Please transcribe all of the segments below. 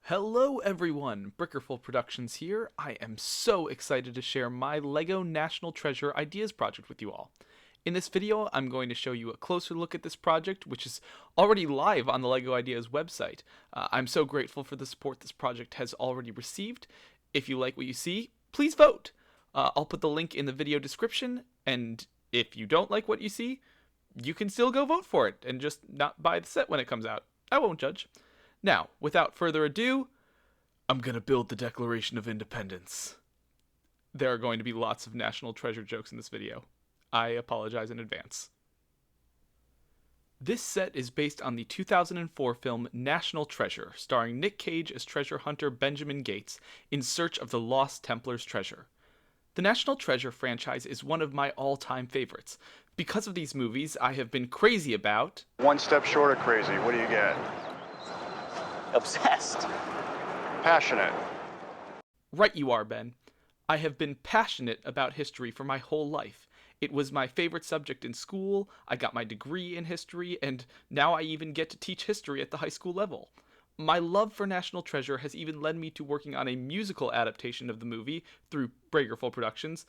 Hello everyone, Brickerful Productions here. I am so excited to share my LEGO National Treasure Ideas project with you all. In this video, I'm going to show you a closer look at this project, which is already live on the LEGO Ideas website. I'm so grateful for the support this project has already received. If you like what you see, please vote. I'll put the link in the video description, and if you don't like what you see, you can still go vote for it and just not buy the set when it comes out. I won't judge. Now, without further ado, I'm gonna build the Declaration of Independence. There are going to be lots of National Treasure jokes in this video. I apologize in advance. This set is based on the 2004 film National Treasure, starring Nick Cage as treasure hunter Benjamin Gates in search of the Lost Templar's treasure. The National Treasure franchise is one of my all-time favorites. Because of these movies, I have been crazy about... One step short of crazy, what do you get? Obsessed. Passionate. Right you are, Ben. I have been passionate about history for my whole life. It was my favorite subject in school, I got my degree in history, and now I even get to teach history at the high school level. My love for National Treasure has even led me to working on a musical adaptation of the movie through Bragerful Productions.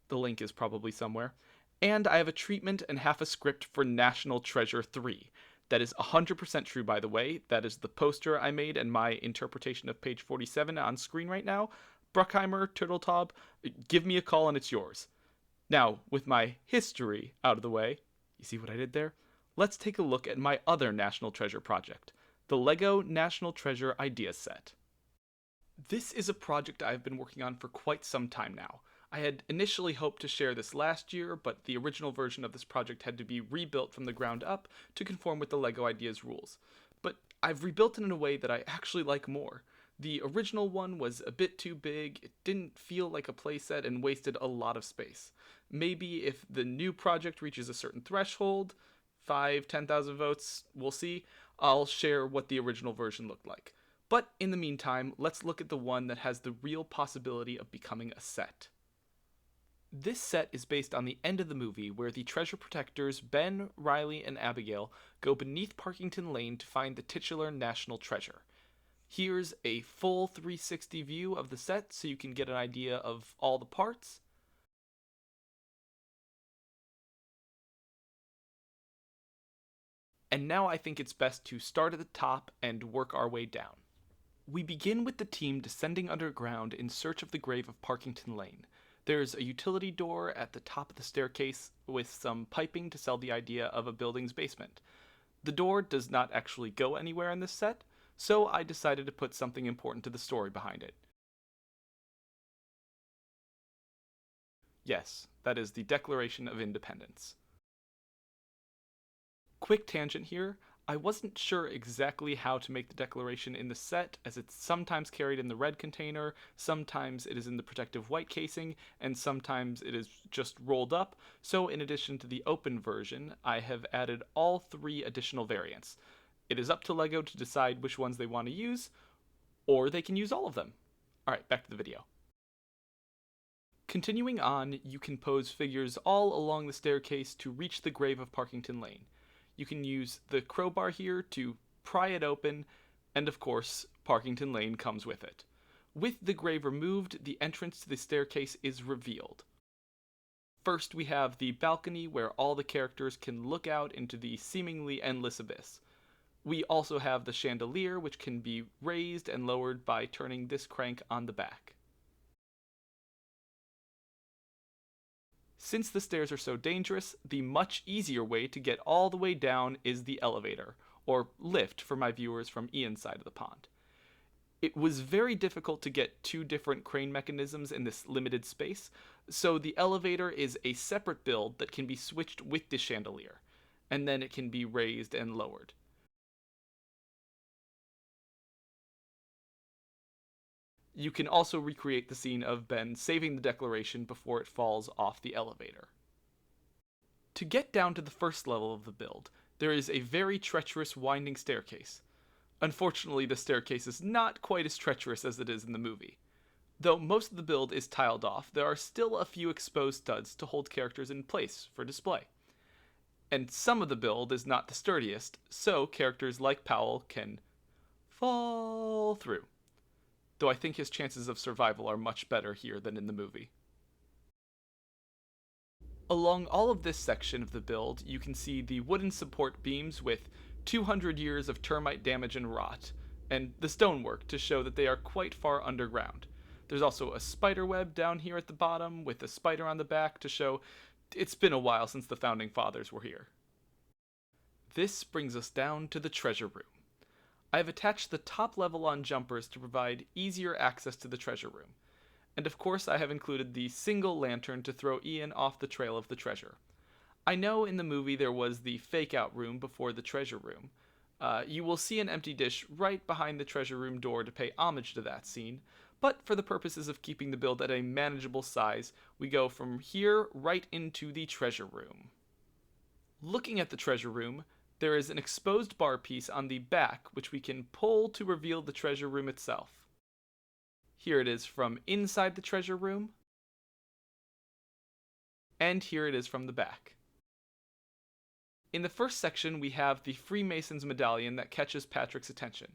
The link is probably somewhere. And I have a treatment and half a script for National Treasure 3. That is 100% true, by the way. That is the poster I made and my interpretation of page 47 on screen right now. Bruckheimer, Turteltaub, give me a call and it's yours. Now, with my history out of the way, you see what I did there? Let's take a look at my other National Treasure project, the LEGO National Treasure Idea Set. This is a project I've been working on for quite some time now. I had initially hoped to share this last year, but the original version of this project had to be rebuilt from the ground up to conform with the LEGO Ideas rules. But I've rebuilt it in a way that I actually like more. The original one was a bit too big, it didn't feel like a playset, and wasted a lot of space. Maybe if the new project reaches a certain threshold, 10,000 votes, we'll see, I'll share what the original version looked like. But in the meantime, let's look at the one that has the real possibility of becoming a set. This set is based on the end of the movie where the treasure protectors Ben, Riley, and Abigail go beneath Parkington Lane to find the titular national treasure. Here's a full 360 view of the set so you can get an idea of all the parts. And now I think it's best to start at the top and work our way down. We begin with the team descending underground in search of the grave of Parkington Lane. There's a utility door at the top of the staircase with some piping to sell the idea of a building's basement. The door does not actually go anywhere in this set, so I decided to put something important to the story behind it. Yes, that is the Declaration of Independence. Quick tangent here. I wasn't sure exactly how to make the declaration in the set, as it's sometimes carried in the red container, sometimes it is in the protective white casing, and sometimes it is just rolled up, so in addition to the open version, I have added all 3 additional variants. It is up to LEGO to decide which ones they want to use, or they can use all of them. Alright, back to the video. Continuing on, you can pose figures all along the staircase to reach the grave of Parkington Lane. You can use the crowbar here to pry it open, and of course, Parkington Lane comes with it. With the grave removed, the entrance to the staircase is revealed. First, we have the balcony where all the characters can look out into the seemingly endless abyss. We also have the chandelier, which can be raised and lowered by turning this crank on the back. Since the stairs are so dangerous, the much easier way to get all the way down is the elevator, or lift for my viewers from Ian's side of the pond. It was very difficult to get 2 different crane mechanisms in this limited space, so the elevator is a separate build that can be switched with the chandelier, and then it can be raised and lowered. You can also recreate the scene of Ben saving the Declaration before it falls off the elevator. To get down to the first level of the build, there is a very treacherous winding staircase. Unfortunately, the staircase is not quite as treacherous as it is in the movie. Though most of the build is tiled off, there are still a few exposed studs to hold characters in place for display. And some of the build is not the sturdiest, so characters like Powell can fall through. though I think his chances of survival are much better here than in the movie. Along all of this section of the build, you can see the wooden support beams with 200 years of termite damage and rot, and the stonework to show that they are quite far underground. There's also a spider web down here at the bottom with a spider on the back to show it's been a while since the founding fathers were here. This brings us down to the treasure room. I have attached the top level on jumpers to provide easier access to the treasure room. And of course I have included the single lantern to throw Ian off the trail of the treasure. I know in the movie there was the fake out room before the treasure room. You will see an empty dish right behind the treasure room door to pay homage to that scene, but for the purposes of keeping the build at a manageable size, we go from here right into the treasure room. Looking at the treasure room, there is an exposed bar piece on the back which we can pull to reveal the treasure room itself. Here it is from inside the treasure room, and here it is from the back. In the first section we have the Freemason's medallion that catches Patrick's attention.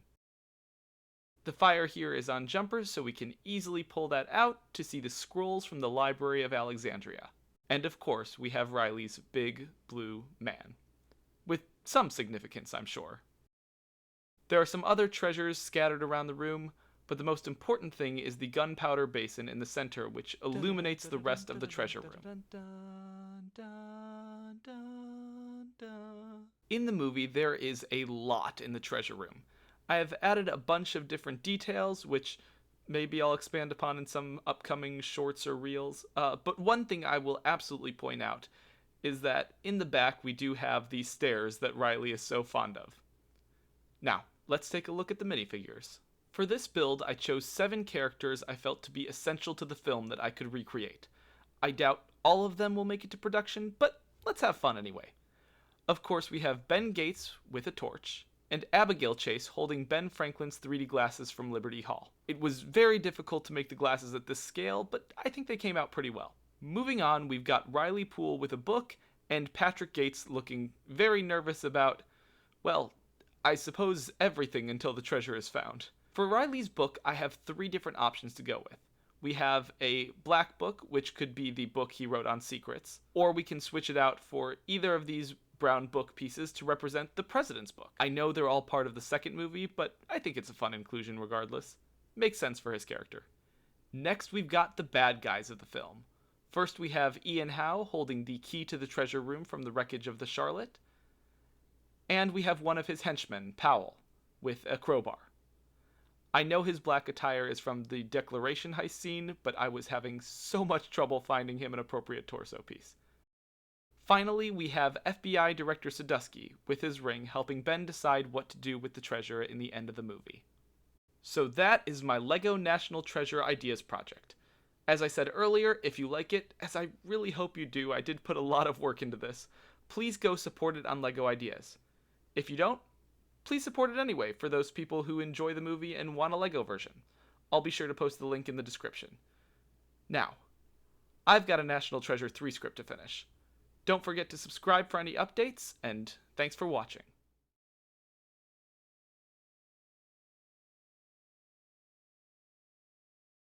The fire here is on jumpers, so we can easily pull that out to see the scrolls from the Library of Alexandria. And of course, we have Riley's big blue man. With some significance, I'm sure. There are some other treasures scattered around the room, but the most important thing is the gunpowder basin in the center, which illuminates the rest of the treasure room. In the movie, there is a lot in the treasure room. I have added a bunch of different details, which maybe I'll expand upon in some upcoming shorts or reels. But one thing I will absolutely point out is that in the back we do have these stairs that Riley is so fond of. Now, let's take a look at the minifigures. For this build, I chose 7 characters I felt to be essential to the film that I could recreate. I doubt all of them will make it to production, but let's have fun anyway. Of course, we have Ben Gates with a torch, and Abigail Chase holding Ben Franklin's 3D glasses from Liberty Hall. It was very difficult to make the glasses at this scale, but I think they came out pretty well. Moving on, we've got Riley Poole with a book, and Patrick Gates looking very nervous about, well, I suppose everything until the treasure is found. For Riley's book, I have 3 different options to go with. We have a black book, which could be the book he wrote on secrets, or we can switch it out for either of these brown book pieces to represent the president's book. I know they're all part of the second movie, but I think it's a fun inclusion regardless. Makes sense for his character. Next, we've got the bad guys of the film. First, we have Ian Howe holding the key to the treasure room from the wreckage of the Charlotte. And we have one of his henchmen, Powell, with a crowbar. I know his black attire is from the Declaration heist scene, but I was having so much trouble finding him an appropriate torso piece. Finally, we have FBI Director Sadusky with his ring helping Ben decide what to do with the treasure in the end of the movie. So that is my LEGO National Treasure Ideas project. As I said earlier, if you like it, as I really hope you do, I did put a lot of work into this, please go support it on LEGO Ideas. If you don't, please support it anyway for those people who enjoy the movie and want a LEGO version. I'll be sure to post the link in the description. Now, I've got a National Treasure 3 script to finish. Don't forget to subscribe for any updates, and thanks for watching.